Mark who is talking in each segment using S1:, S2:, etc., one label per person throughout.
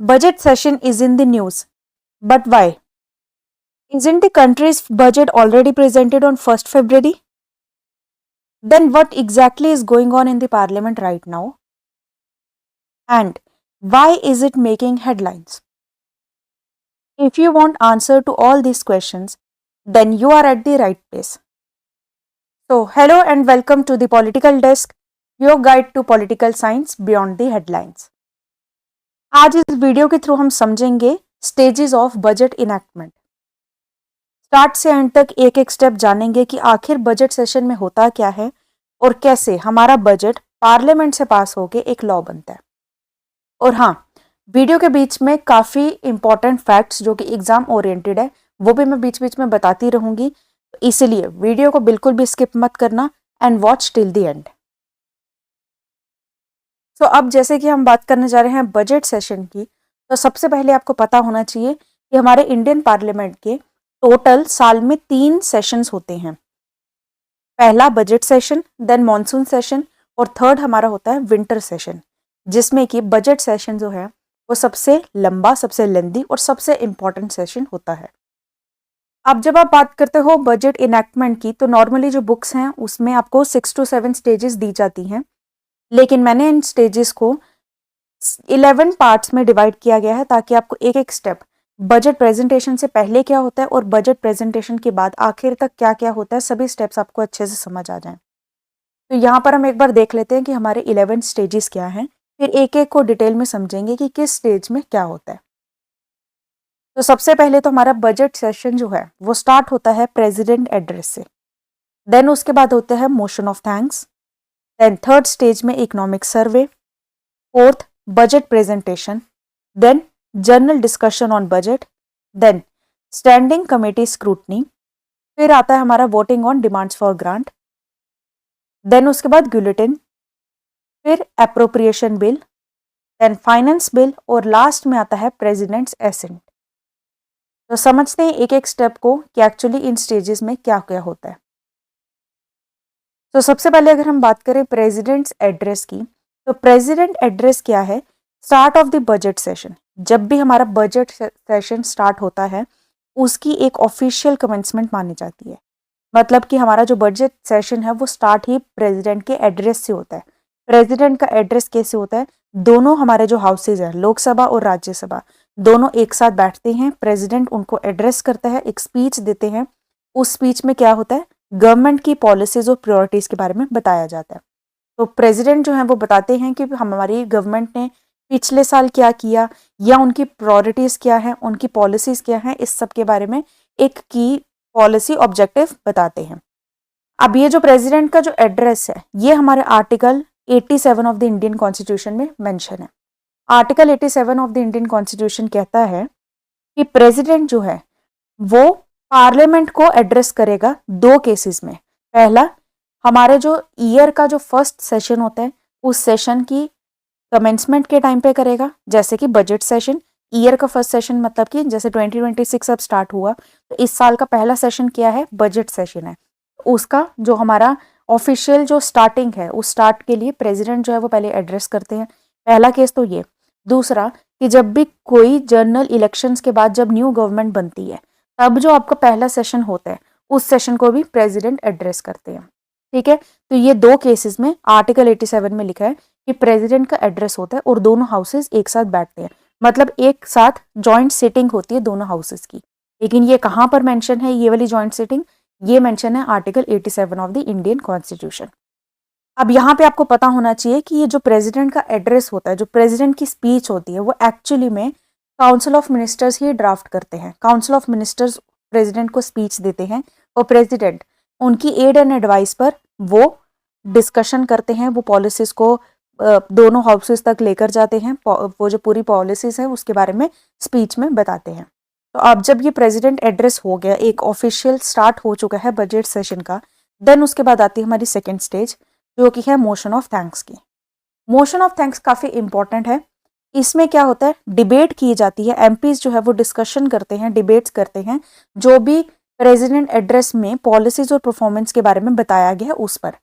S1: Budget session is in the news. But why? Isn't the country's budget already presented on 1st February? Then what exactly is going on in the parliament right now? And why is it making headlines? If you want answer to all these questions, then you are at the right place. So, hello and welcome to the Political Desk, your guide to political science beyond the headlines. आज इस video के through हम समझेंगे stages of budget enactment. Start से and तक एक एक step जानेंगे कि आखिर बजट सेशन में होता क्या है और कैसे हमारा बजट पार्लियामेंट से पास होके एक लॉ बनता है। और हाँ, वीडियो के बीच में काफ़ी इंपॉर्टेंट फैक्ट्स जो कि एग्जाम ओरिएंटेड है वो भी मैं बीच बीच में बताती रहूंगी, इसलिए वीडियो को बिल्कुल भी स्किप मत करना and watch till the end. So अब जैसे कि हम बात करने जा रहे हैं बजट सेशन की, तो सबसे पहले आपको पता होना चाहिए कि हमारे इंडियन पार्लियामेंट के टोटल साल में 3 सेशंस होते हैं। पहला budget session, then monsoon session और थर्ड हमारा होता है विंटर सेशन, जिसमें कि बजट सेशन जो है वो सबसे लंबा, सबसे लेंदी और सबसे इंपॉर्टेंट सेशन होता है। अब जब आप बात करते हो बजट इनैक्टमेंट की, तो नॉर्मली जो बुक्स हैं उसमें आपको 6 to 7 स्टेजेस दी जाती हैं, लेकिन मैंने इन स्टेजेस को 11 पार्ट्स में डिवाइड किया गया है ताकि आपको एक एक स्टेप बजट प्रेजेंटेशन से पहले क्या होता है और बजट प्रेजेंटेशन के बाद आखिर तक क्या क्या होता है, सभी स्टेप्स आपको अच्छे से समझ आ जाएं। तो यहाँ पर हम एक बार देख लेते हैं कि हमारे 11 स्टेजेस क्या हैं, फिर एक एक को डिटेल में समझेंगे कि किस स्टेज में क्या होता है। तो सबसे पहले तो हमारा बजट सेशन जो है वो स्टार्ट होता है प्रेसिडेंट एड्रेस से, देन उसके बाद होता है motion of thanks, then third stage में economic survey, fourth budget presentation, then general discussion on budget, then standing committee scrutiny, फिर आता है हमारा voting on demands for grant, then उसके बाद बुलेटिन, फिर appropriation bill, then finance bill और last में आता है प्रेसिडेंट्स एसेंट। तो समझते हैं एक एक स्टेप को कि एक्चुअली इन स्टेजेस में क्या क्या होता है। तो सबसे पहले अगर हम बात करें प्रेसिडेंट्स एड्रेस की, तो प्रेसिडेंट एड्रेस क्या है? Start of the budget session, जब भी हमारा बजट सेशन स्टार्ट होता है उसकी एक ऑफिशियल कमेंसमेंट मानी जाती है। मतलब कि हमारा जो बजट सेशन है वो स्टार्ट ही प्रेसिडेंट के एड्रेस से होता है। प्रेसिडेंट का एड्रेस कैसे होता है? दोनों हमारे जो हाउसेज हैं, लोकसभा और राज्यसभा, दोनों एक साथ बैठते हैं, प्रेसिडेंट उनको एड्रेस करता है, एक स्पीच देते हैं। उस स्पीच में क्या होता है? गवर्नमेंट की पॉलिसीज और प्रायोरिटीज के बारे में बताया जाता है। तो प्रेसिडेंट जो है वो बताते हैं कि हमारी गवर्नमेंट ने पिछले साल क्या किया या उनकी प्रायोरिटीज क्या है, उनकी पॉलिसीज क्या है, इस सब के बारे में एक की पॉलिसी ऑब्जेक्टिव बताते हैं। अब ये जो प्रेसिडेंट का जो एड्रेस है ये हमारे article 87 of the Indian constitution में मेंशन है। Article 87 of the Indian constitution कहता है कि प्रेसिडेंट जो है वो पार्लियामेंट को एड्रेस करेगा 2 केसेस में। पहला, हमारे जो ईयर का जो फर्स्ट सेशन होता है उस सेशन की कमेंसमेंट के टाइम पे करेगा, जैसे कि बजट सेशन। ईयर का फर्स्ट सेशन मतलब कि जैसे 2026 अब स्टार्ट हुआ तो इस साल का पहला सेशन क्या है? बजट सेशन है। उसका जो हमारा ऑफिशियल जो स्टार्टिंग है उस स्टार्ट के लिए प्रेसिडेंट जो है वो पहले एड्रेस करते हैं। पहला केस तो ये। दूसरा कि जब भी कोई जनरल इलेक्शंस के बाद जब न्यू गवर्नमेंट बनती है तब जो आपका पहला सेशन होता है उस सेशन को भी प्रेसिडेंट एड्रेस करते हैं। ठीक है, तो ये 2 केसेस में आर्टिकल 87 में लिखा है कि प्रेसिडेंट का एड्रेस होता है और दोनों हाउसेस एक साथ बैठते हैं, मतलब एक साथ जॉइंट सिटिंग होती है दोनों हाउसेस की। लेकिन ये कहाँ पर मेंशन है ये वाली जॉइंट सिटिंग? ये मेंशन है article 87 of the Indian constitution. अब यहाँ पे आपको पता होना चाहिए कि ये जो प्रेसिडेंट का एड्रेस होता है, जो प्रेसिडेंट की स्पीच होती है, वो एक्चुअली में council of ministers he draft करते हैं। काउंसिल ऑफ मिनिस्टर्स प्रेसिडेंट को स्पीच देते हैं और प्रेसिडेंट उनकी एड एंड एडवाइस पर वो डिस्कशन करते हैं, वो पॉलिसीज को दोनों हाउसेस तक लेकर जाते हैं, वो जो पूरी पॉलिसीज हैं उसके बारे में स्पीच में बताते हैं। तो अब जब ये प्रेसिडेंट एड्रेस हो गया, एक ऑफिशियल स्टार्ट हो चुका है बजट सेशन का, देन उसके बाद आती है हमारी सेकेंड स्टेज जो कि है मोशन ऑफ थैंक्स की। मोशन ऑफ थैंक्स काफ़ी इंपॉर्टेंट है। इसमें क्या होता है? डिबेट की जाती है, एमपीज जो है वो डिस्कशन करते हैं, डिबेट्स करते हैं जो भी प्रेसिडेंट एड्रेस में पॉलिसीज और परफॉर्मेंस के बारे में बताया गया है उस पर।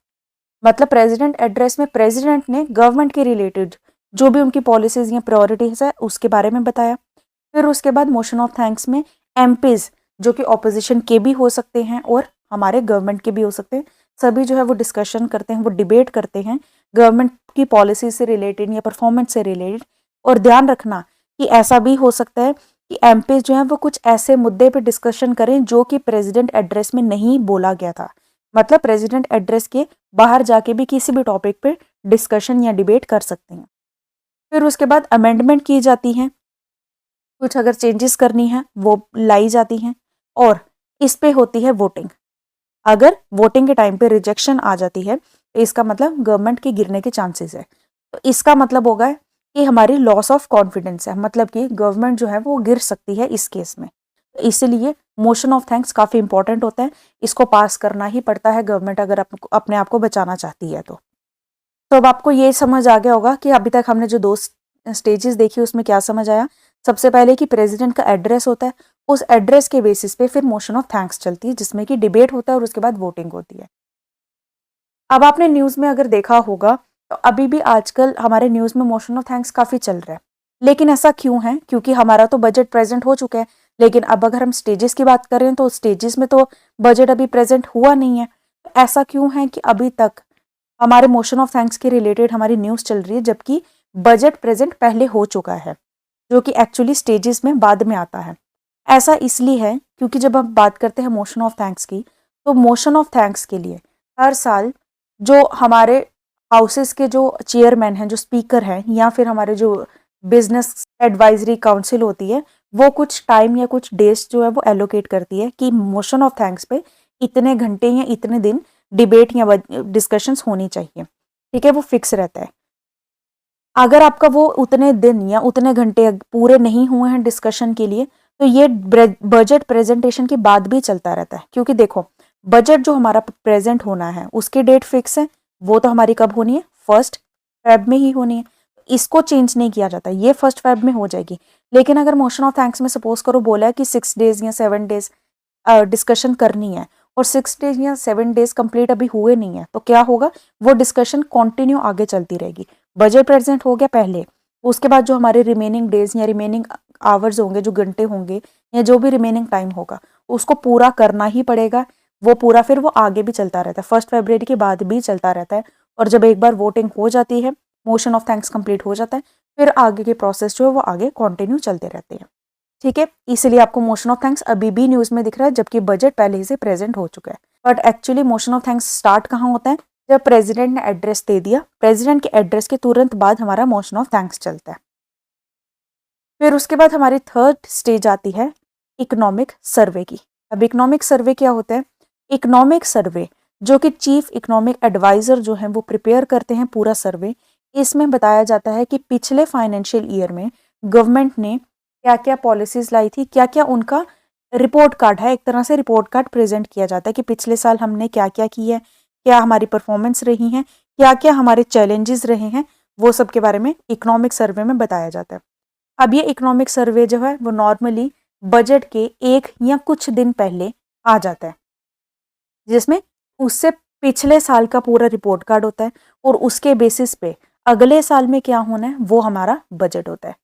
S1: मतलब प्रेसिडेंट एड्रेस में प्रेसिडेंट ने गवर्नमेंट के रिलेटेड जो भी उनकी पॉलिसीज या प्रायोरिटीज है उसके बारे में बताया। फिर उसके बाद मोशन ऑफ थैंक्स में एमपीज जो कि ऑपोजिशन के भी हो सकते हैं और हमारे गवर्नमेंट के भी हो सकते हैं, सभी जो है वो डिस्कशन करते हैं, वो डिबेट करते हैं गवर्नमेंट की पॉलिसी से रिलेटेड या परफॉर्मेंस से रिलेटेड। और ध्यान रखना कि ऐसा भी हो सकता है कि एमपी जो है वो कुछ ऐसे मुद्दे पे डिस्कशन करें जो कि प्रेसिडेंट एड्रेस में नहीं बोला गया था, मतलब प्रेसिडेंट एड्रेस के बाहर जाके भी किसी भी टॉपिक पे डिस्कशन या डिबेट कर सकते हैं। फिर उसके बाद अमेंडमेंट की जाती है, कुछ अगर चेंजेस करनी है वो लाई जाती हैं और इस पे होती है वोटिंग। अगर वोटिंग के टाइम पे रिजेक्शन आ जाती है तो इसका मतलब गवर्नमेंट के गिरने के चांसेस है। तो इसका मतलब होगा कि हमारी लॉस ऑफ कॉन्फिडेंस है, मतलब कि गवर्नमेंट जो है वो गिर सकती है इस केस में। तो इसीलिए मोशन ऑफ थैंक्स काफी इंपॉर्टेंट होता है, इसको पास करना ही पड़ता है गवर्नमेंट अगर अपने आप को बचाना चाहती है तो अब आपको ये समझ आ गया होगा कि अभी तक हमने जो दो स्टेजेस देखी उसमें क्या समझ आया। सबसे पहले कि प्रेसिडेंट का एड्रेस होता है, उस एड्रेस के बेसिस पे फिर मोशन ऑफ थैंक्स चलती है जिसमें कि डिबेट होता है और उसके बाद वोटिंग होती है। अब आपने न्यूज में अगर देखा होगा तो अभी भी आजकल हमारे न्यूज में मोशन ऑफ थैंक्स काफी चल रहा है, लेकिन ऐसा क्यों है? क्योंकि हमारा तो बजट प्रेजेंट हो चुका है, लेकिन अब अगर हम स्टेजेस की बात करें तो स्टेजेस में तो बजट अभी प्रेजेंट हुआ नहीं है। तो ऐसा क्यों है कि अभी तक हमारे मोशन ऑफ थैंक्स के रिलेटेड हमारी न्यूज चल रही है जबकि बजट प्रेजेंट पहले हो चुका है, जो कि एक्चुअली स्टेजेस में बाद में आता है। ऐसा इसलिए है क्योंकि जब हम बात करते हैं मोशन ऑफ थैंक्स की, तो मोशन ऑफ थैंक्स के लिए हर साल जो हमारे हाउसेस के जो चेयरमैन हैं, जो स्पीकर हैं, या फिर हमारे जो बिजनेस एडवाइजरी काउंसिल होती है, वो कुछ टाइम या कुछ डेज जो है वो एलोकेट करती है कि मोशन ऑफ थैंक्स पे इतने घंटे या इतने दिन डिबेट या डिस्कशंस होनी चाहिए। ठीक है, वो फिक्स रहता है। अगर आपका वो उतने दिन या उतने घंटे पूरे नहीं हुए हैं डिस्कशन के लिए, तो ये बजट प्रेजेंटेशन के बाद भी चलता रहता है। क्योंकि देखो, बजट जो हमारा प्रेजेंट होना है उसकी डेट फिक्स है, वो तो हमारी कब होनी है? 1 फेब में ही होनी है। इसको चेंज नहीं किया जाता, ये 1 फेब में हो जाएगी। लेकिन अगर मोशन ऑफ थैंक्स में सपोज करो बोला है कि 6 डेज या 7 डेज डिस्कशन करनी है और 6 डेज या 7 डेज कंप्लीट अभी हुए नहीं है, तो क्या होगा? वो डिस्कशन कंटिन्यू आगे चलती रहेगी। बजट प्रेजेंट हो गया पहले, उसके बाद जो हमारे रिमेनिंग डेज या रिमेनिंग आवर्स होंगे, जो घंटे होंगे या जो भी रिमेनिंग टाइम होगा, उसको पूरा करना ही पड़ेगा। वो पूरा फिर वो आगे भी चलता रहता है, 1 फरवरी के बाद भी चलता रहता है। और जब एक बार वोटिंग हो जाती है, मोशन ऑफ थैंक्स कंप्लीट हो जाता है, फिर आगे के प्रोसेस जो है वो आगे कंटिन्यू चलते रहते हैं। ठीक है, इसलिए आपको मोशन ऑफ थैंक्स अभी भी न्यूज में दिख रहा है जबकि बजट पहले ही से प्रेजेंट हो चुका है। But actually motion of thanks start कहाँ होता है? जब प्रेसिडेंट ने एड्रेस दे दिया, प्रेसिडेंट के एड्रेस के तुरंत बाद हमारा मोशन ऑफ थैंक्स चलता है। फिर उसके बाद हमारी थर्ड स्टेज आती है इकोनॉमिक सर्वे की। अब इकोनॉमिक सर्वे क्या होता है? इकोनॉमिक सर्वे जो कि चीफ इकोनॉमिक एडवाइजर जो है वो प्रिपेयर करते हैं पूरा सर्वे। इसमें बताया जाता है कि पिछले फाइनेंशियल ईयर में गवर्नमेंट ने क्या क्या पॉलिसीज लाई थी, क्या क्या उनका रिपोर्ट कार्ड है। एक तरह से रिपोर्ट कार्ड प्रेजेंट किया जाता है कि पिछले साल हमने क्या क्या किया है, क्या हमारी परफॉर्मेंस रही है, क्या क्या हमारे चैलेंजेस रहे हैं, वो सब के बारे में इकोनॉमिक सर्वे में बताया जाता है। अब ये इकोनॉमिक सर्वे जो है वो नॉर्मली बजट के 1 या कुछ दिन पहले आ जाता है, जिसमें उससे पिछले साल का पूरा रिपोर्ट कार्ड होता है और उसके बेसिस पे अगले साल में क्या होना है वो हमारा बजट होता है।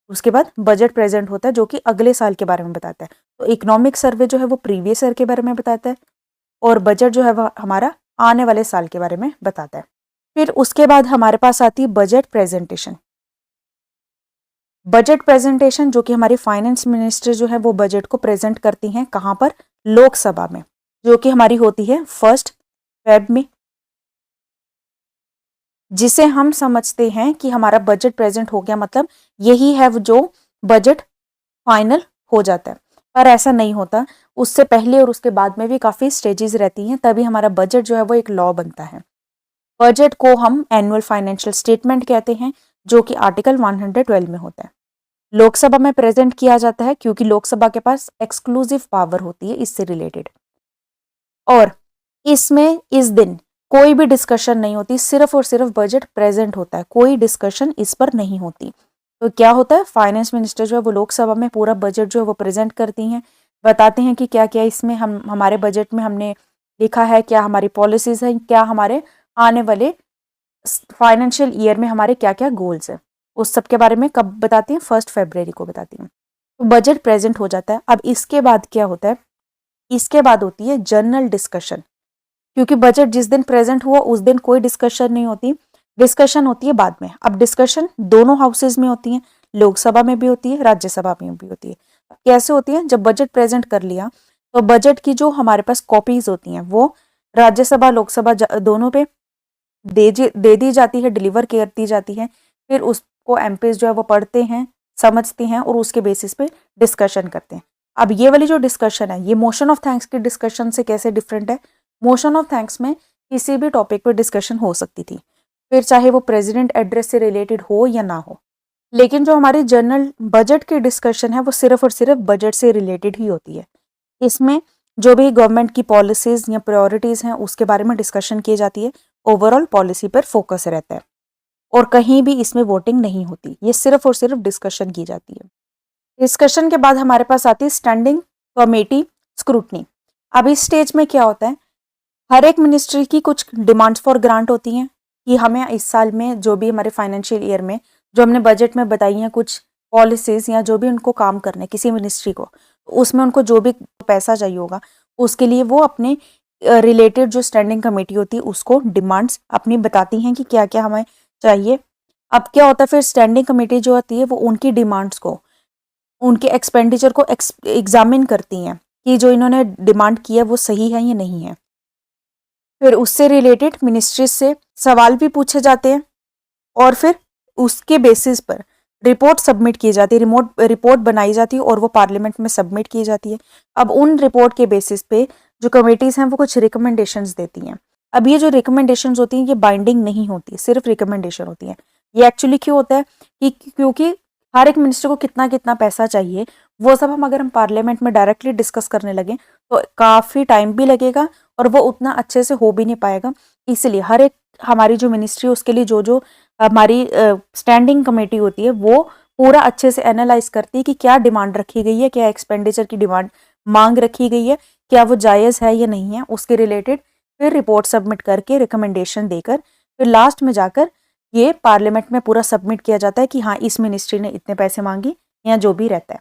S1: उसके बाद बजट प्रेजेंट होता है जो कि अगले साल के बारे में बताता है। तो इकोनॉमिक सर्वे जो है वो प्रीवियस ईयर के बारे में बताता है और बजट जो है वह हमारा आने वाले साल के बारे में बताता है। फिर उसके बाद हमारे पास आती है बजट प्रेजेंटेशन। बजट प्रेजेंटेशन जो कि हमारी फाइनेंस मिनिस्टर जो है वो बजट को प्रेजेंट करती हैं, कहाँ पर? लोकसभा में, जो कि हमारी होती है 1 फेब में, जिसे हम समझते हैं कि हमारा बजट प्रेजेंट हो गया, मतलब यही है वो जो बजट फाइनल हो जाता है। पर ऐसा नहीं होता, उससे पहले और उसके बाद में भी काफी स्टेजेस रहती हैं, तभी हमारा बजट जो है वो एक लॉ बनता है। बजट को हम एनुअल फाइनेंशियल स्टेटमेंट कहते हैं, जो कि आर्टिकल 112 में होता है। लोकसभा में प्रेजेंट किया जाता है क्योंकि लोकसभा के पास एक्सक्लूसिव पावर होती है इससे रिलेटेड। और इसमें इस दिन कोई भी डिस्कशन नहीं होती, सिर्फ और सिर्फ बजट प्रेजेंट होता है, कोई डिस्कशन इस पर नहीं होती। तो क्या होता है? फाइनेंस मिनिस्टर जो है वो लोकसभा में पूरा बजट जो है वो प्रेजेंट करती हैं, बताते हैं कि क्या क्या इसमें हम हमारे बजट में हमने लिखा है, क्या हमारी पॉलिसीज हैं, क्या हमारे आने वाले फाइनेंशियल ईयर में हमारे क्या क्या गोल्स हैं, उस सब के बारे में कब बताती हैं, 1 फरवरी को बताती हूँ। तो बजट प्रेजेंट हो जाता है। अब इसके बाद क्या होता है, इसके बाद होती है जनरल डिस्कशन, क्योंकि बजट जिस दिन प्रेजेंट हुआ उस दिन कोई डिस्कशन नहीं होती, डिस्कशन होती है बाद में। अब डिस्कशन दोनों हाउसेज में होती है, लोकसभा में भी होती है, राज्यसभा में भी होती है। कैसे होती है, जब बजट प्रेजेंट कर लिया तो बजट की जो हमारे पास कॉपीज होती हैं वो राज्यसभा लोकसभा दोनों पे दे दी जाती है, डिलीवर कर दी जाती है। फिर उसको एमपीज जो है वो पढ़ते हैं, समझते हैं और उसके बेसिस पे डिस्कशन करते हैं। अब ये वाली जो डिस्कशन है ये मोशन ऑफ थैंक्स की डिस्कशन से कैसे डिफरेंट है, मोशन ऑफ थैंक्स में किसी भी टॉपिक पर डिस्कशन हो सकती थी, फिर चाहे वो प्रेसिडेंट एड्रेस से रिलेटेड हो या ना हो। लेकिन जो हमारी जनरल बजट की डिस्कशन है वो सिर्फ और सिर्फ बजट से रिलेटेड ही होती है। इसमें जो भी गवर्नमेंट की पॉलिसीज या प्रायोरिटीज हैं उसके बारे में डिस्कशन की जाती है, ओवरऑल पॉलिसी पर फोकस रहता है और कहीं भी इसमें वोटिंग नहीं होती, ये सिर्फ और सिर्फ डिस्कशन की जाती है। डिस्कशन के बाद हमारे पास आती है स्टैंडिंग कमेटी स्क्रूटनी। अब इस स्टेज में क्या होता है, हर एक मिनिस्ट्री की कुछ डिमांड्स फॉर ग्रांट होती हैं कि हमें इस साल में जो भी हमारे फाइनेंशियल ईयर में जो हमने बजट में बताई हैं कुछ पॉलिसीज या जो भी उनको काम करने किसी मिनिस्ट्री को, उसमें उनको जो भी पैसा चाहिए होगा उसके लिए वो अपने रिलेटेड जो स्टैंडिंग कमेटी होती है उसको डिमांड्स अपनी बताती हैं कि क्या क्या हमें चाहिए। अब क्या होता है, फिर स्टैंडिंग कमेटी जो होती है वो उनकी डिमांड्स को, उनके एक्सपेंडिचर को एग्जामिन करती हैं कि जो इन्होंने डिमांड किया वो सही है या नहीं है। फिर उससे रिलेटेड मिनिस्ट्री से सवाल भी पूछे जाते हैं और फिर उसके बेसिस पर रिपोर्ट सबमिट की जाती है, रिपोर्ट बनाई जाती है और वो पार्लियामेंट में सबमिट की जाती है। अब उन रिपोर्ट के बेसिस पे जो कमेटीज हैं वो कुछ रिकमेंडेशंस देती हैं। अब ये जो रिकमेंडेशंस होती हैं ये बाइंडिंग नहीं होती, सिर्फ रिकमेंडेशन होती है। ये एक्चुअली क्यों होता है कि क्योंकि हर एक मिनिस्टर को कितना कितना पैसा चाहिए वो सब अगर हम पार्लियामेंट में डायरेक्टली डिस्कस करने लगे तो काफ़ी टाइम भी लगेगा और वो उतना अच्छे से हो भी नहीं पाएगा। इसलिए हर एक हमारी जो मिनिस्ट्री है उसके लिए जो जो हमारी स्टैंडिंग कमेटी होती है वो पूरा अच्छे से एनालाइज करती है कि क्या डिमांड रखी गई है, क्या एक्सपेंडिचर की डिमांड मांग रखी गई है, क्या वो जायज़ है या नहीं है, उसके रिलेटेड फिर रिपोर्ट सबमिट करके रिकमेंडेशन देकर फिर लास्ट में जाकर ये पार्लियामेंट में पूरा सबमिट किया जाता है कि हाँ इस मिनिस्ट्री ने इतने पैसे मांगी या जो भी रहता है।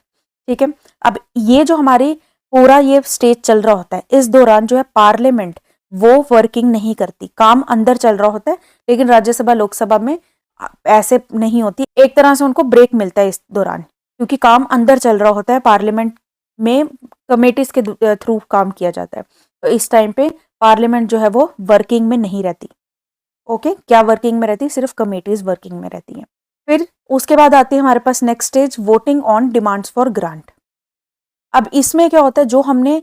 S1: ठीक है, अब ये जो हमारी पूरा ये स्टेज चल रहा होता है इस दौरान जो है पार्लियामेंट वो वर्किंग नहीं करती, काम अंदर चल रहा होता है। लेकिन राज्यसभा लोकसभा में ऐसे नहीं होती, एक तरह से उनको ब्रेक मिलता है इस दौरान क्योंकि काम अंदर चल रहा होता है, पार्लियामेंट में कमेटीज के थ्रू काम किया जाता है। तो इस टाइम पे पार्लियामेंट जो है वो वर्किंग में नहीं रहती। ओके, क्या वर्किंग में रहती, सिर्फ कमेटीज वर्किंग में रहती हैं। फिर उसके बाद आती है हमारे पास next stage, voting on demands for grant. अब इसमें क्या होता है, जो हमने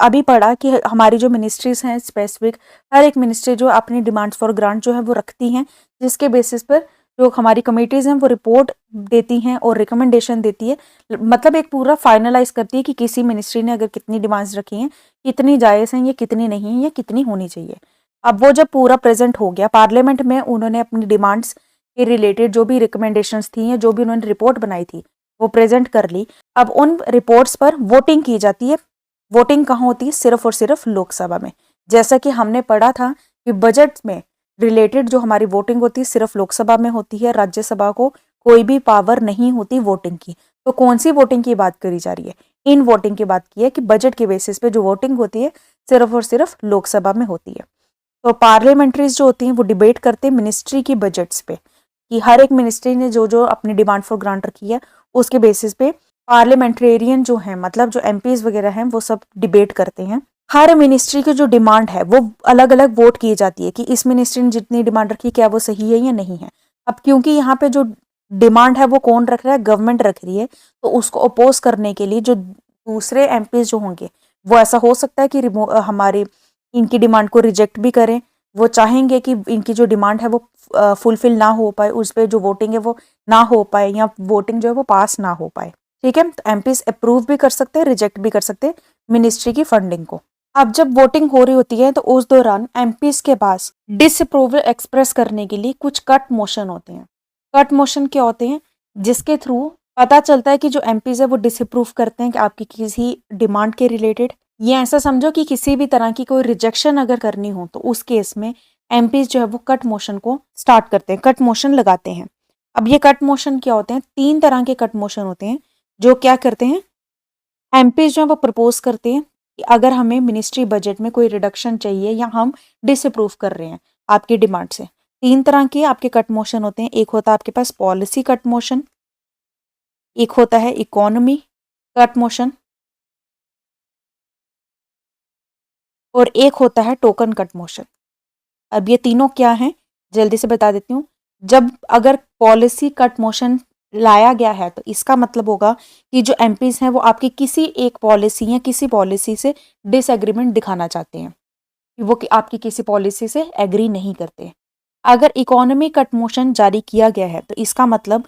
S1: अभी पढ़ा कि हमारी जो मिनिस्ट्रीज हैं स्पेसिफिक, हर एक मिनिस्ट्री जो अपनी डिमांड्स फॉर ग्रांट जो है वो रखती हैं, जिसके बेसिस पर जो हमारी कमेटीज हैं वो रिपोर्ट देती हैं और रिकमेंडेशन देती है, मतलब एक पूरा फाइनलाइज करती है कि किसी मिनिस्ट्री ने अगर कितनी डिमांड्स रखी हैं, कितनी जायज़ हैं, ये कितनी नहीं है, ये कितनी होनी चाहिए। अब वो जब पूरा प्रेजेंट हो गया पार्लियामेंट में, उन्होंने अपनी डिमांड्स के रिलेटेड जो भी रिकमेंडेशंस थी या जो भी उन्होंने रिपोर्ट बनाई थी वो प्रेजेंट कर ली। अब उन रिपोर्ट्स पर वोटिंग की जाती है। वोटिंग कहाँ होती है, सिर्फ और सिर्फ लोकसभा में। जैसा कि हमने पढ़ा था कि बजट में रिलेटेड जो हमारी वोटिंग होती है सिर्फ लोकसभा में होती है, राज्यसभा को कोई भी पावर नहीं होती वोटिंग की। तो कौन सी वोटिंग की बात करी जा रही है, इन वोटिंग की बात की है कि बजट के बेसिस पे जो वोटिंग होती है सिर्फ और सिर्फ लोकसभा में होती है। तो पार्लियामेंट्रीज जो होती हैं वो डिबेट करते हैं मिनिस्ट्री की बजट्स पे कि हर एक मिनिस्ट्री ने जो जो अपनी डिमांड फॉर ग्रांट रखी है उसके बेसिस पे पार्लियामेंटेरियन जो हैं, मतलब जो एमपीज वगैरह हैं, वो सब डिबेट करते हैं। हर मिनिस्ट्री की जो डिमांड है वो अलग अलग वोट की जाती है कि इस मिनिस्ट्री ने जितनी डिमांड रखी क्या वो सही है या नहीं है। अब क्योंकि यहाँ पे जो डिमांड है वो कौन रख रहा है, गवर्नमेंट रख रही है, तो उसको अपोज करने के लिए जो दूसरे एमपीज जो होंगे वो ऐसा हो सकता है कि हमारी इनकी डिमांड को रिजेक्ट भी करें। वो चाहेंगे कि इनकी जो डिमांड है वो फुलफिल ना हो पाए, उस पर जो वोटिंग है वो ना हो पाए या वोटिंग जो है वो पास ना हो पाए। ठीक है, तो एमपीज अप्रूव भी कर सकते हैं, रिजेक्ट भी कर सकते हैं मिनिस्ट्री की फंडिंग को। अब जब वोटिंग हो रही होती है तो उस दौरान एमपीज के पास डिसअप्रूवल एक्सप्रेस करने के लिए कुछ कट मोशन होते हैं। कट मोशन क्या होते हैं, जिसके थ्रू पता चलता है कि जो एमपीज है वो डिसअप्रूव करते हैं कि आपकी किसी डिमांड के रिलेटेड, ये ऐसा समझो कि किसी भी तरह की कोई रिजेक्शन अगर करनी हो तो उस केस में एमपीज जो है वो कट मोशन को स्टार्ट करते हैं, कट मोशन लगाते हैं। अब ये कट मोशन क्या होते हैं? 3 तरह के कट मोशन होते हैं जो क्या करते हैं, एमपीज जो है वो प्रपोज करते हैं कि अगर हमें मिनिस्ट्री बजट में कोई रिडक्शन चाहिए या हम डिसअप्रूव कर रहे हैं आपकी डिमांड से। 3 तरह के आपके कट मोशन होते हैं। एक होता है आपके पास पॉलिसी कट मोशन, एक होता है इकोनॉमी कट मोशन, और एक होता है टोकन कट मोशन। अब ये तीनों क्या हैं, जल्दी से बता देती हूँ। जब अगर पॉलिसी कट मोशन लाया गया है तो इसका मतलब होगा कि जो एमपीज हैं वो आपकी किसी एक पॉलिसी या किसी पॉलिसी से डिसएग्रीमेंट दिखाना चाहते हैं, कि वो कि आपकी किसी पॉलिसी से एग्री नहीं करते। अगर इकोनॉमी कट मोशन जारी किया गया है तो इसका मतलब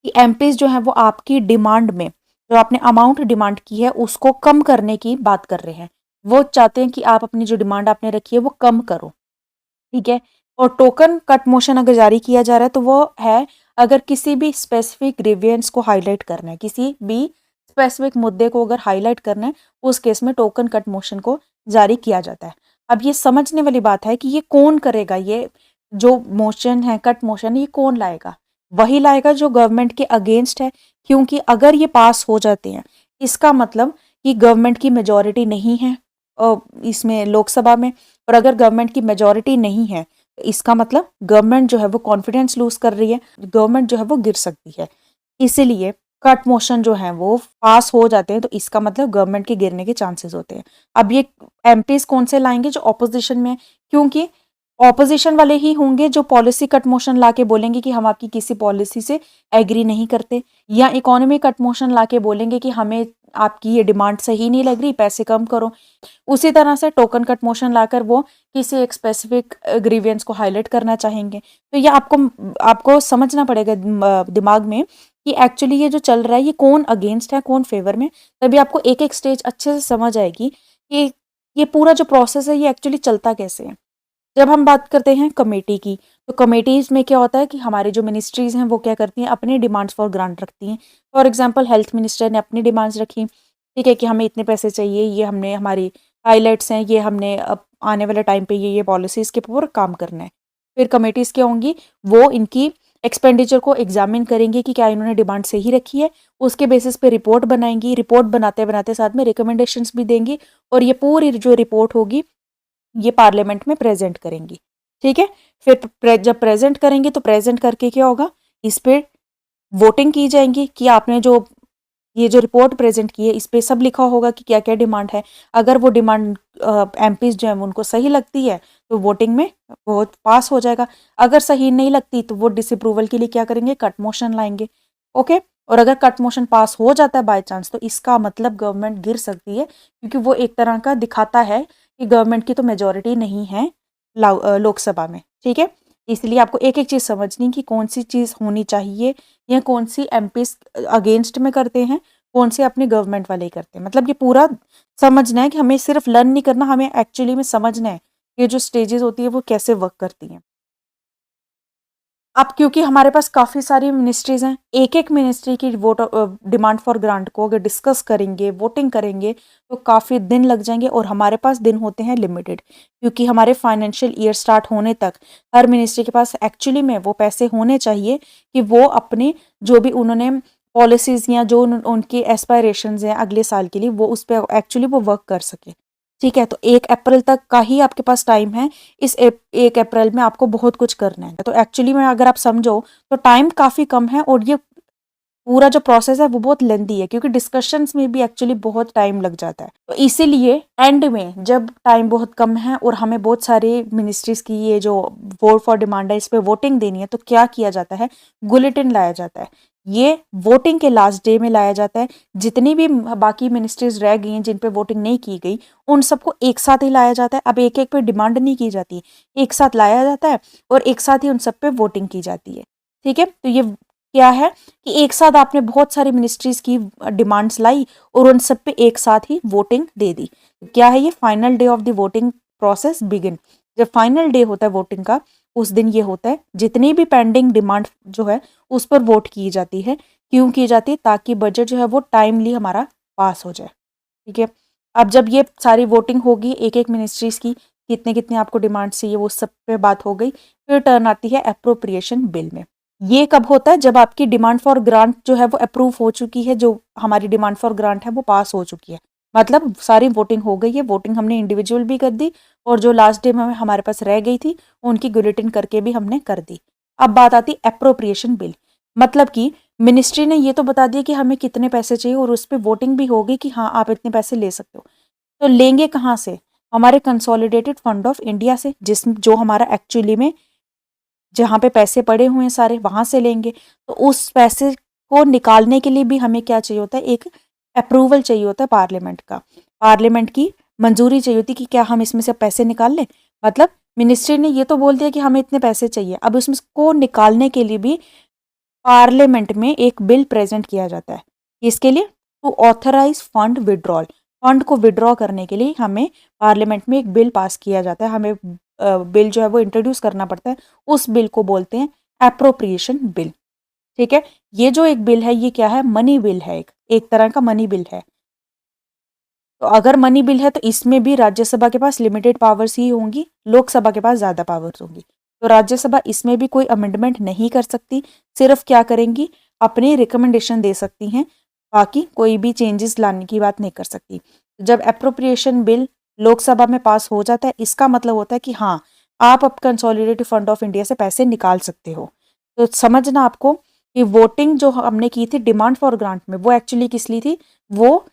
S1: कि एमपीज जो है वो आपकी डिमांड में जो आपने अमाउंट डिमांड की है उसको कम करने की बात कर रहे हैं। वो चाहते हैं कि आप अपनी जो डिमांड आपने रखी है वो कम करो, ठीक है। और टोकन कट मोशन अगर जारी किया जा रहा है तो वो है अगर किसी भी स्पेसिफिक ग्रीवियंस को हाईलाइट करना है, किसी भी स्पेसिफिक मुद्दे को अगर हाईलाइट करना है, उस केस में टोकन कट मोशन को जारी किया जाता है। अब ये समझने वाली बात है कि ये कौन करेगा, ये जो मोशन है कट मोशन ये कौन लाएगा? वही लाएगा जो गवर्नमेंट के अगेंस्ट है, क्योंकि अगर ये पास हो जाते हैं इसका मतलब कि गवर्नमेंट की मेजोरिटी नहीं है इसमें लोकसभा में, और अगर गवर्नमेंट की मेजोरिटी नहीं है तो इसका मतलब गवर्नमेंट जो है वो कॉन्फिडेंस लूज कर रही है, गवर्नमेंट जो है वो गिर सकती है। इसीलिए कट मोशन जो है वो पास हो जाते हैं तो इसका मतलब गवर्नमेंट के गिरने के चांसेस होते हैं। अब ये एमपीज कौन से लाएंगे? जो ऑपोजिशन में है, क्योंकि ऑपोजिशन वाले ही होंगे जो पॉलिसी कट मोशन लाके बोलेंगे कि हम आपकी किसी पॉलिसी से एग्री नहीं करते, या इकोनॉमी कट मोशन लाके बोलेंगे कि हमें आपकी ये डिमांड सही नहीं लग रही, पैसे कम करो। उसी तरह से टोकन कट मोशन लाकर वो किसी एक स्पेसिफिक ग्रीवियंस को हाईलाइट करना चाहेंगे। तो ये आपको आपको समझना पड़ेगा दिमाग में कि एक्चुअली ये जो चल रहा है ये कौन अगेंस्ट है कौन फेवर में, तभी आपको एक एक स्टेज अच्छे से समझ आएगी कि ये पूरा जो प्रोसेस है ये एक्चुअली चलता कैसे है। जब हम बात करते हैं कमेटी की, तो कमेटीज में क्या होता है कि हमारी जो मिनिस्ट्रीज हैं वो क्या करती हैं, अपनी डिमांड्स फॉर ग्रांट रखती हैं। फॉर एग्जांपल हेल्थ मिनिस्टर ने अपनी डिमांड्स रखी, ठीक है, कि हमें इतने पैसे चाहिए, ये हमने हमारी हाइलाइट्स हैं, ये हमने अब आने वाले टाइम पे ये पॉलिसीज़ के ऊपर काम करना है। फिर कमेटीज़ क्या होंगी, वो इनकी एक्सपेंडिचर को एग्जामिन करेंगे कि क्या इन्होंने डिमांड सही रखी है, उसके बेसिस पे रिपोर्ट बनाएंगी, रिपोर्ट बनाते बनाते साथ में रिकमेंडेशंस भी देंगी, और ये पूरी जो रिपोर्ट होगी ये पार्लियामेंट में प्रेजेंट करेंगी, ठीक है। फिर जब प्रेजेंट करेंगे तो प्रेजेंट करके क्या होगा, इस पे वोटिंग की जाएंगी कि आपने जो ये जो रिपोर्ट प्रेजेंट की है इस पे सब लिखा होगा कि क्या क्या डिमांड है। अगर वो डिमांड एमपीज जो है उनको सही लगती है तो वोटिंग में वो पास हो जाएगा। अगर सही नहीं लगती तो वो डिसअप्रूवल के लिए क्या करेंगे, कट मोशन लाएंगे, ओके। और अगर कट मोशन पास हो जाता है बाय चांस तो इसका मतलब गवर्नमेंट गिर सकती है, क्योंकि वो एक तरह का दिखाता है कि गवर्नमेंट की तो मेजोरिटी नहीं है लोकसभा में, ठीक है। इसलिए आपको एक एक चीज़ समझनी कि कौन सी चीज़ होनी चाहिए, या कौन सी एमपीज अगेंस्ट में करते हैं, कौन से अपने गवर्नमेंट वाले ही करते हैं। मतलब ये पूरा समझना है कि हमें सिर्फ लर्न नहीं करना, हमें एक्चुअली में समझना है ये जो स्टेजेस होती है वो कैसे वर्क करती हैं। अब क्योंकि हमारे पास काफ़ी सारी मिनिस्ट्रीज़ हैं, एक-एक मिनिस्ट्री की वोट डिमांड फॉर ग्रांट को अगर डिस्कस करेंगे, वोटिंग करेंगे, तो काफ़ी दिन लग जाएँगे, और हमारे पास दिन होते हैं लिमिटेड, क्योंकि हमारे फाइनेंशियल ईयर स्टार्ट होने तक हर मिनिस्ट्री के पास एक्चुअली में वो पैसे होने चाहिए कि वो अपने जो भी उन्होंने पॉलिसीज़ या जो उनके एस्पायरेशंस हैं अगले साल के लिए, वो उस पे एक्चुअली वो वर्क कर सकें। ठीक है, तो 1 अप्रैल तक का ही आपके पास टाइम है। इस 1 अप्रैल में आपको बहुत कुछ करना है। तो एक्चुअली में अगर आप समझो तो टाइम काफ़ी कम है, और ये पूरा जो प्रोसेस है वो बहुत लेंदी है, क्योंकि डिस्कशंस में भी एक्चुअली बहुत टाइम लग जाता है। तो इसीलिए एंड में जब टाइम बहुत कम है और हमें बहुत सारे मिनिस्ट्रीज़ की ये जो वोट फॉर डिमांड है इस पे वोटिंग देनी है, तो क्या किया जाता है, बुलेटिन लाया जाता है। ये वोटिंग के लास्ट डे में लाया जाता है। जितनी भी बाकी मिनिस्ट्रीज़ रह गई हैं जिन पे वोटिंग नहीं की गई, उन सबको एक साथ ही लाया जाता है। अब एक-एक पे डिमांड नहीं की जाती, एक साथ लाया जाता है और एक साथ ही उन सब पे वोटिंग की जाती है। ठीक है? तो ये क्या है कि एक साथ आपने बहुत सारी मिनिस्ट्रीज़ की डिमांड्स लाई और उन सब पे एक साथ ही वोटिंग दे दी। क्या है ये? Final day of the voting process begin. जब फाइनल डे होता है वोटिंग का, उस दिन ये होता है जितनी भी पेंडिंग डिमांड जो है उस पर वोट की जाती है। क्यों की जाती है? ताकि बजट जो है वो टाइमली हमारा पास हो जाए। ठीक है? अब जब ये सारी वोटिंग होगी एक-एक मिनिस्ट्रीज़ की, कितने कितने आपको डिमांड चाहिए, वो सब पे बात हो गई। फिर टर्न आती है अप्रोप्रिएशन बिल में। ये कब होता है? जब आपकी डिमांड फॉर ग्रांट जो है वो अप्रूव हो चुकी है, जो हमारी डिमांड फॉर ग्रांट है वो पास हो चुकी है, मतलब सारी वोटिंग हो गई है। वोटिंग हमने इंडिविजुअल भी कर दी और जो लास्ट डे में हमारे पास रह गई थी उनकी गुलेटिन करके भी हमने कर दी। अब बात आती अप्रोप्रिएशन बिल, मतलब कि मिनिस्ट्री ने ये तो बता दिया कि हमें कितने पैसे चाहिए और उस पर वोटिंग भी होगी कि हाँ आप इतने पैसे ले सकते हो। तो लेंगे कहाँ से? हमारे कंसोलिडेटेड फंड ऑफ इंडिया से, जो हमारा एक्चुअली में जहाँ पे पैसे पड़े हुए हैं सारे वहां से लेंगे। तो उस पैसे को निकालने के लिए भी हमें क्या चाहिए होता है? एक अप्रूवल चाहिए होता है पार्लियामेंट का। पार्लियामेंट की मंजूरी चाहिए होती कि क्या हम इसमें से पैसे निकाल लें। मतलब मिनिस्ट्री ने ये तो बोल दिया कि हमें इतने पैसे चाहिए, अब उसमें को निकालने के लिए भी पार्लियामेंट में एक बिल प्रेजेंट किया जाता है। इसके लिए to authorise fund withdrawal, fund को विड्रॉ करने के लिए हमें पार्लियामेंट में एक बिल पास किया जाता है, हमें बिल जो है वो इंट्रोड्यूस करना पड़ता है। उस बिल को बोलते हैं एप्रोप्रिएशन बिल। ठीक है, ये जो एक बिल है ये क्या है? मनी बिल है, एक तरह का मनी बिल है। तो अगर मनी बिल है तो इसमें भी राज्यसभा के पास लिमिटेड पावर्स ही होंगी, लोकसभा के पास ज़्यादा पावर्स होंगी। तो राज्यसभा इसमें भी कोई अमेंडमेंट नहीं कर सकती, सिर्फ क्या करेंगी? अपनी रिकमेंडेशन दे सकती हैं, बाकी कोई भी चेंजेस लाने की बात नहीं कर सकती। जब अप्रोप्रिएशन बिल लोकसभा में पास हो जाता है, इसका मतलब होता है कि हाँ आप अब कंसोलिडेटेड फंड ऑफ इंडिया से पैसे निकाल सकते हो। तो समझना आपको कि वोटिंग जो हमने की थी डिमांड फॉर ग्रांट में, वो एक्चुअली किस लिए थी? वो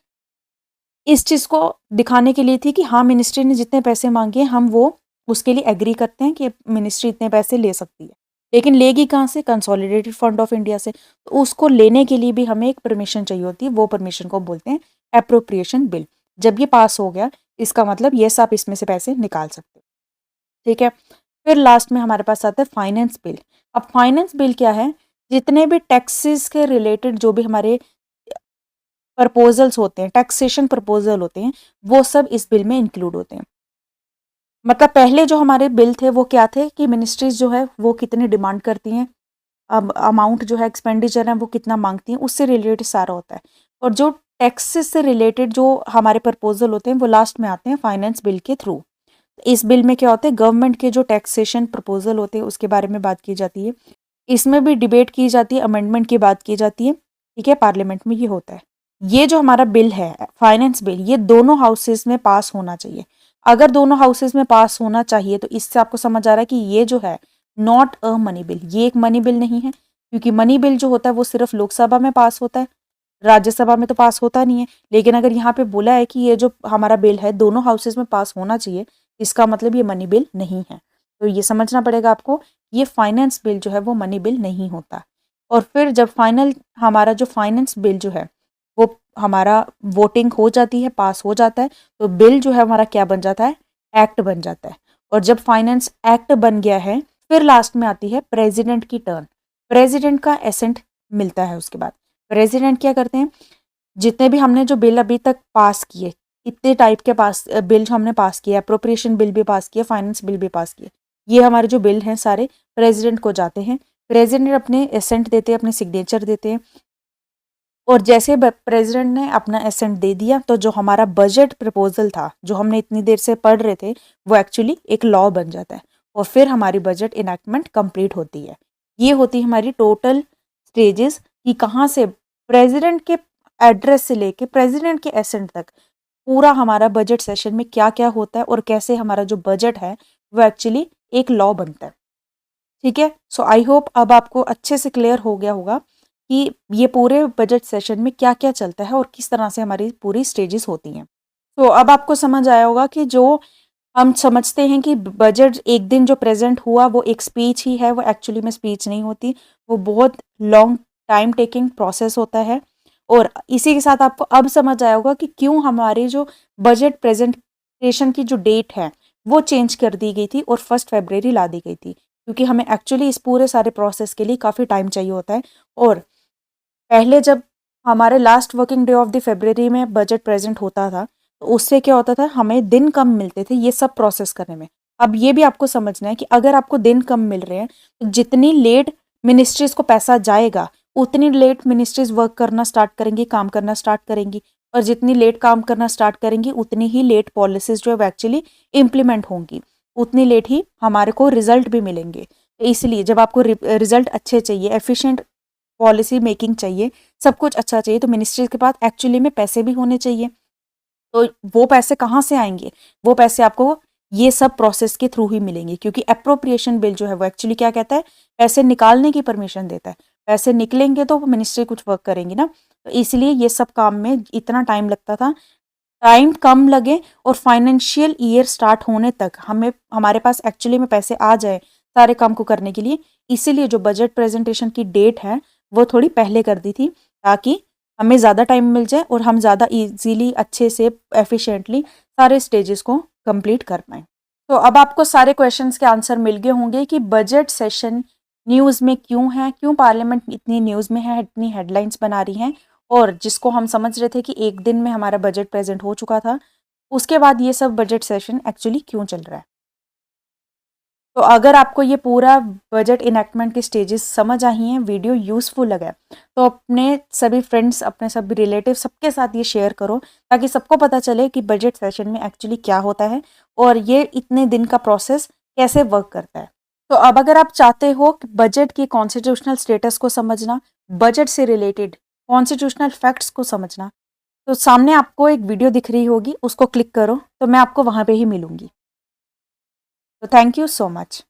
S1: इस चीज़ को दिखाने के लिए थी कि हाँ मिनिस्ट्री ने जितने पैसे मांगे हम वो उसके लिए एग्री करते हैं कि मिनिस्ट्री इतने पैसे ले सकती है। लेकिन लेगी कहाँ से? कंसोलिडेटेड फंड ऑफ इंडिया से। तो उसको लेने के लिए भी हमें एक परमिशन चाहिए होती है, वो परमिशन को बोलते हैं अप्रोप्रिएशन बिल। जब ये पास हो गया इसका मतलब यस आप इसमें से पैसे निकाल सकते हो। ठीक है, फिर लास्ट में हमारे पास आता है फाइनेंस बिल। अब फाइनेंस बिल क्या है? जितने भी टैक्सेस के रिलेटेड जो भी हमारे प्रपोजल्स होते हैं, टैक्सेशन प्रपोजल होते हैं, वो सब इस बिल में इंक्लूड होते हैं। मतलब पहले जो हमारे बिल थे वो क्या थे कि मिनिस्ट्रीज जो है वो कितनी डिमांड करती हैं, अब अमाउंट जो है एक्सपेंडिचर है वो कितना मांगती हैं, उससे रिलेटेड सारा होता है। और जो टैक्सेस से रिलेटेड जो हमारे प्रपोजल होते हैं वो लास्ट में आते हैं फाइनेंस बिल के थ्रू। इस बिल में क्या होता है? गवर्नमेंट के जो टैक्सेशन प्रपोजल होते हैं उसके बारे में बात की जाती है, इसमें भी डिबेट की जाती है, अमेंडमेंट की बात की जाती है। ठीक है, पार्लियामेंट में ये होता है। ये जो हमारा बिल है फाइनेंस बिल, ये दोनों हाउसेस में पास होना चाहिए। अगर दोनों हाउसेस में पास होना चाहिए तो इससे आपको समझ आ रहा है कि ये जो है नॉट अ मनी बिल, ये एक मनी बिल नहीं है, क्योंकि मनी बिल जो होता है वो सिर्फ लोकसभा में पास होता है, राज्यसभा में तो पास होता नहीं है। लेकिन अगर यहाँ पे बोला है कि ये जो हमारा बिल है दोनों हाउसेस में पास होना चाहिए, इसका मतलब ये मनी बिल नहीं है। तो ये समझना पड़ेगा आपको, ये फाइनेंस बिल जो है वो मनी बिल नहीं होता। और फिर जब फाइनल हमारा जो फाइनेंस बिल जो है वो हमारा वोटिंग हो जाती है, पास हो जाता है, तो बिल जो है हमारा क्या बन जाता है? एक्ट बन जाता है। और जब फाइनेंस एक्ट बन गया है फिर लास्ट में आती है प्रेसिडेंट की टर्न। प्रेसिडेंट का एसेंट मिलता है उसके बाद। प्रेसिडेंट क्या करते हैं? जितने भी हमने जो बिल अभी तक पास किए, इतने टाइप के पास बिल हमने पास किए, अप्रोप्रिएशन बिल भी पास किए, फाइनेंस बिल भी पास किए, ये हमारे जो बिल हैं सारे प्रेसिडेंट को जाते हैं। प्रेसिडेंट अपने एसेंट देते हैं, अपने सिग्नेचर देते हैं, और जैसे प्रेसिडेंट ने अपना एसेंट दे दिया तो जो हमारा बजट प्रपोजल था जो हमने इतनी देर से पढ़ रहे थे वो एक्चुअली एक लॉ बन जाता है और फिर हमारी बजट इनैक्टमेंट कंप्लीट होती है। ये होती है हमारी टोटल स्टेजेस कि कहाँ से प्रेसिडेंट के एड्रेस से लेके प्रेसिडेंट के एसेंट तक पूरा हमारा बजट सेशन में क्या क्या होता है और कैसे हमारा जो बजट है वो एक्चुअली एक लॉ बनता है। ठीक है, सो आई होप अब आपको अच्छे से क्लियर हो गया होगा कि ये पूरे बजट सेशन में क्या क्या चलता है और किस तरह से हमारी पूरी स्टेजेस होती हैं। तो अब आपको समझ आया होगा कि जो हम समझते हैं कि बजट एक दिन जो प्रेजेंट हुआ वो एक स्पीच ही है, वो एक्चुअली में स्पीच नहीं होती, वो बहुत लॉन्ग टाइम टेकिंग प्रोसेस होता है। और इसी के साथ आपको अब समझ आया होगा कि क्यों हमारी जो बजट प्रेजेंटेशन की जो डेट है वो चेंज कर दी गई थी और 1 फरवरी ला दी गई थी, क्योंकि हमें एक्चुअली इस पूरे सारे प्रोसेस के लिए काफ़ी टाइम चाहिए होता है। और पहले जब हमारे last working day of the फरवरी में बजट प्रेजेंट होता था तो उससे क्या होता था, हमें दिन कम मिलते थे ये सब प्रोसेस करने में। अब ये भी आपको समझना है कि अगर आपको दिन कम मिल रहे हैं तो जितनी लेट मिनिस्ट्रीज को पैसा जाएगा उतनी लेट मिनिस्ट्रीज वर्क करना स्टार्ट करेंगी, काम करना स्टार्ट करेंगी। और जितनी लेट काम करना स्टार्ट करेंगी उतनी ही लेट पॉलिसीज जो है एक्चुअली इम्प्लीमेंट होंगी, उतनी लेट ही हमारे को रिजल्ट भी मिलेंगे। इसलिए जब आपको रिजल्ट अच्छे चाहिए, एफिशिएंट पॉलिसी मेकिंग चाहिए, सब कुछ अच्छा चाहिए, तो मिनिस्ट्री के पास एक्चुअली में पैसे भी होने चाहिए। तो वो पैसे कहाँ से आएंगे? वो पैसे आपको ये सब प्रोसेस के थ्रू ही मिलेंगे, क्योंकि अप्रोप्रिएशन बिल जो है वो एक्चुअली क्या कहता है, पैसे निकालने की परमिशन देता है। पैसे निकलेंगे तो मिनिस्ट्री कुछ वर्क करेंगी ना, तो इसलिए ये सब काम में इतना टाइम लगता था। टाइम कम लगे और फाइनेंशियल ईयर स्टार्ट होने तक हमारे पास एक्चुअली में पैसे आ जाए सारे काम को करने के लिए, इसीलिए जो बजट प्रेजेंटेशन की डेट है वो थोड़ी पहले कर दी थी, ताकि हमें ज़्यादा टाइम मिल जाए और हम ज़्यादा इजीली अच्छे से एफिशिएंटली सारे स्टेजेस को कंप्लीट कर पाएँ। तो अब आपको सारे क्वेश्चंस के आंसर मिल गए होंगे कि बजट सेशन न्यूज़ में क्यों है, क्यों पार्लियामेंट इतनी न्यूज़ में है, इतनी हेडलाइंस बना रही हैं, और जिसको हम समझ रहे थे कि एक दिन में हमारा बजट प्रेजेंट हो चुका था, उसके बाद ये सब बजट सेशन एक्चुअली क्यों चल रहा है। तो अगर आपको ये पूरा बजट इनैक्टमेंट के स्टेजेस समझ आई हैं, वीडियो यूज़फुल लगा, तो अपने सभी फ्रेंड्स, अपने सभी रिलेटिव, सबके साथ ये शेयर करो, ताकि सबको पता चले कि बजट सेशन में एक्चुअली क्या होता है और ये इतने दिन का प्रोसेस कैसे वर्क करता है। तो अब अगर आप चाहते हो कि बजट की कॉन्स्टिट्यूशनल स्टेटस को समझना, बजट से रिलेटेड कॉन्स्टिट्यूशनल फैक्ट्स को समझना, तो सामने आपको एक वीडियो दिख रही होगी, उसको क्लिक करो, तो मैं आपको वहाँ पे ही मिलूंगी। तो थैंक यू सो मच।